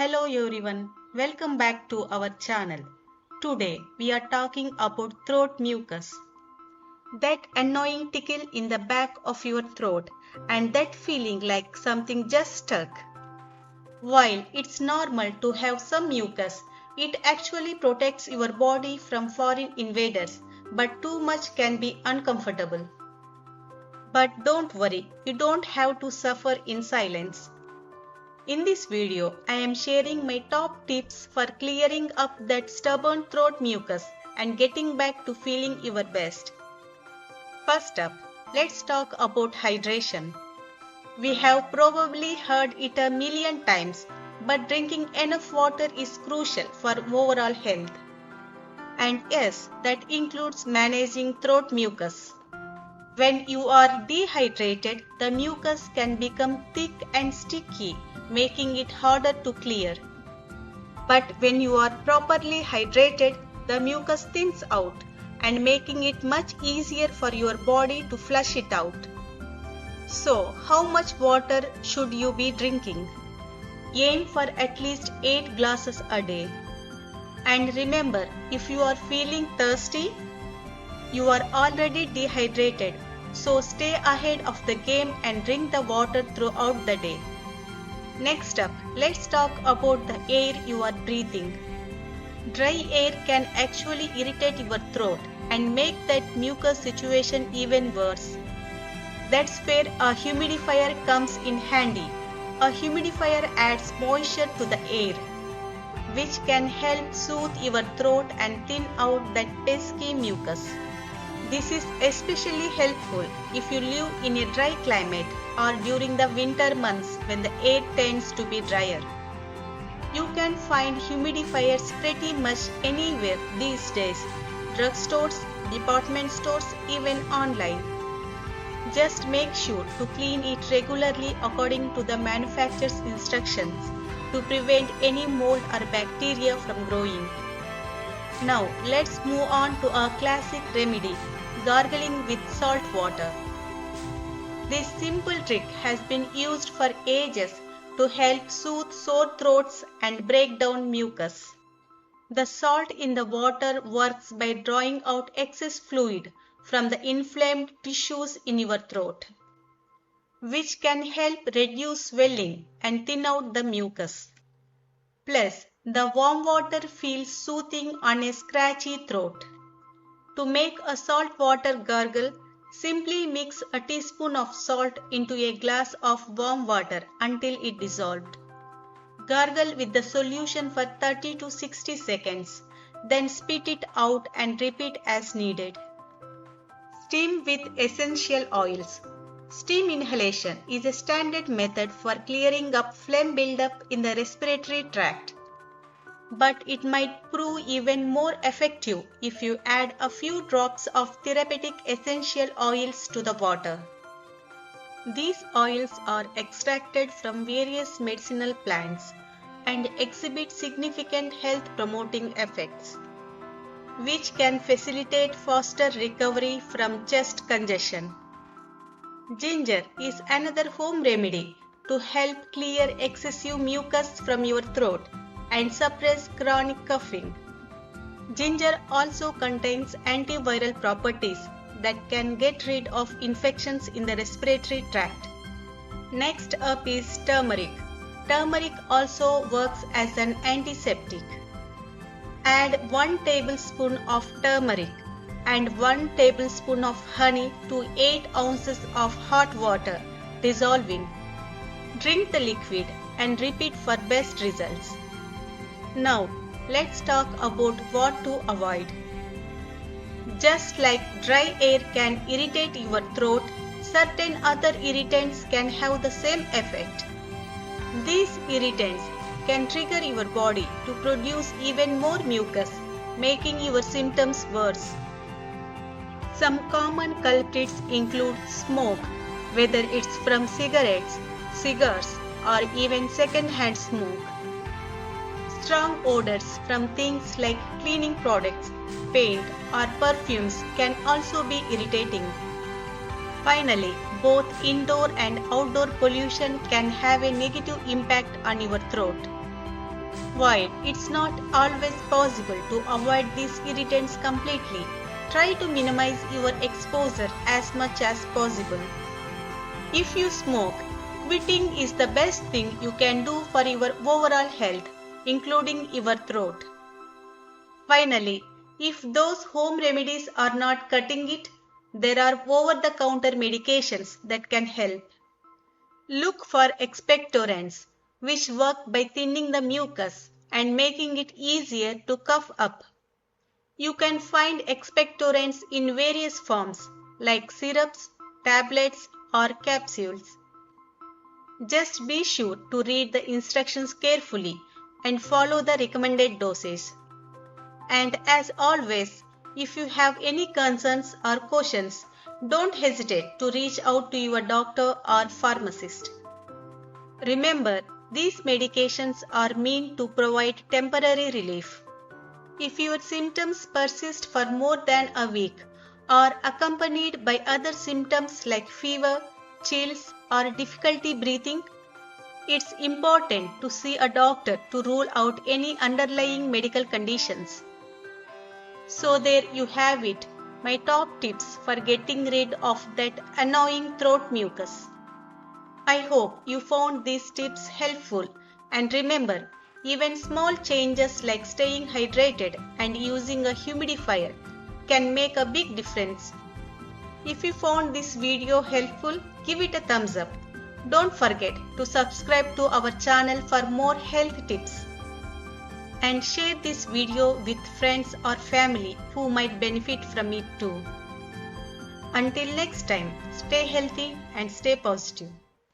Hello everyone, welcome back to our channel. Today we are talking about throat mucus. That annoying tickle in the back of your throat and that feeling like something just stuck. While it's normal to have some mucus, it actually protects your body from foreign invaders, but too much can be uncomfortable. But don't worry, you don't have to suffer in silence. In this video, I am sharing my top tips for clearing up that stubborn throat mucus and getting back to feeling your best. First up, let's talk about hydration. We have probably heard it a million times, but drinking enough water is crucial for overall health. And yes, that includes managing throat mucus. When you are dehydrated, the mucus can become thick and sticky, making it harder to clear. But when you are properly hydrated, the mucus thins out and making it much easier for your body to flush it out. So, how much water should you be drinking? Aim for at least 8 glasses a day. And remember, if you are feeling thirsty, you are already dehydrated, so stay ahead of the game and drink the water throughout the day. Next up, let's talk about the air you are breathing. Dry air can actually irritate your throat and make that mucus situation even worse. That's where a humidifier comes in handy. A humidifier adds moisture to the air, which can help soothe your throat and thin out that pesky mucus. This is especially helpful if you live in a dry climate or during the winter months when the air tends to be drier. You can find humidifiers pretty much anywhere these days, drugstores, department stores, even online. Just make sure to clean it regularly according to the manufacturer's instructions to prevent any mold or bacteria from growing. Now let's move on to our classic remedy, gargling with salt water. This simple trick has been used for ages to help soothe sore throats and break down mucus. The salt in the water works by drawing out excess fluid from the inflamed tissues in your throat, which can help reduce swelling and thin out the mucus. Plus, the warm water feels soothing on a scratchy throat. To make a salt water gargle, simply mix a teaspoon of salt into a glass of warm water until it dissolved. Gargle with the solution for 30 to 60 seconds, then spit it out and repeat as needed. Steam with essential oils. Steam inhalation is a standard method for clearing up phlegm buildup in the respiratory tract. But it might prove even more effective if you add a few drops of therapeutic essential oils to the water. These oils are extracted from various medicinal plants and exhibit significant health-promoting effects, which can facilitate faster recovery from chest congestion. Ginger is another home remedy to help clear excessive mucus from your throat and suppress chronic coughing. Ginger also contains antiviral properties that can get rid of infections in the respiratory tract. Next up is turmeric. Turmeric also works as an antiseptic. Add 1 tablespoon of turmeric and 1 tablespoon of honey to 8 ounces of hot water, dissolving. Drink the liquid and repeat for best results. Now, let's talk about what to avoid. Just like dry air can irritate your throat, certain other irritants can have the same effect. These irritants can trigger your body to produce even more mucus, making your symptoms worse. Some common culprits include smoke, whether it's from cigarettes, cigars, or even second-hand smoke. Strong odors from things like cleaning products, paint, or perfumes can also be irritating. Finally, both indoor and outdoor pollution can have a negative impact on your throat. While it's not always possible to avoid these irritants completely, try to minimize your exposure as much as possible. If you smoke, quitting is the best thing you can do for your overall health, including your throat. Finally, if those home remedies are not cutting it, there are over-the-counter medications that can help. Look for expectorants, which work by thinning the mucus and making it easier to cough up. You can find expectorants in various forms like syrups, tablets, or capsules. Just be sure to read the instructions carefully and follow the recommended dosage. And as always, if you have any concerns or questions, don't hesitate to reach out to your doctor or pharmacist. Remember, these medications are meant to provide temporary relief. If your symptoms persist for more than a week or accompanied by other symptoms like fever, chills, or difficulty breathing, it's important to see a doctor to rule out any underlying medical conditions. So there you have it, my top tips for getting rid of that annoying throat mucus. I hope you found these tips helpful, and remember, even small changes like staying hydrated and using a humidifier can make a big difference. If you found this video helpful, give it a thumbs up. Don't forget to subscribe to our channel for more health tips. And share this video with friends or family who might benefit from it too. Until next time, stay healthy and stay positive.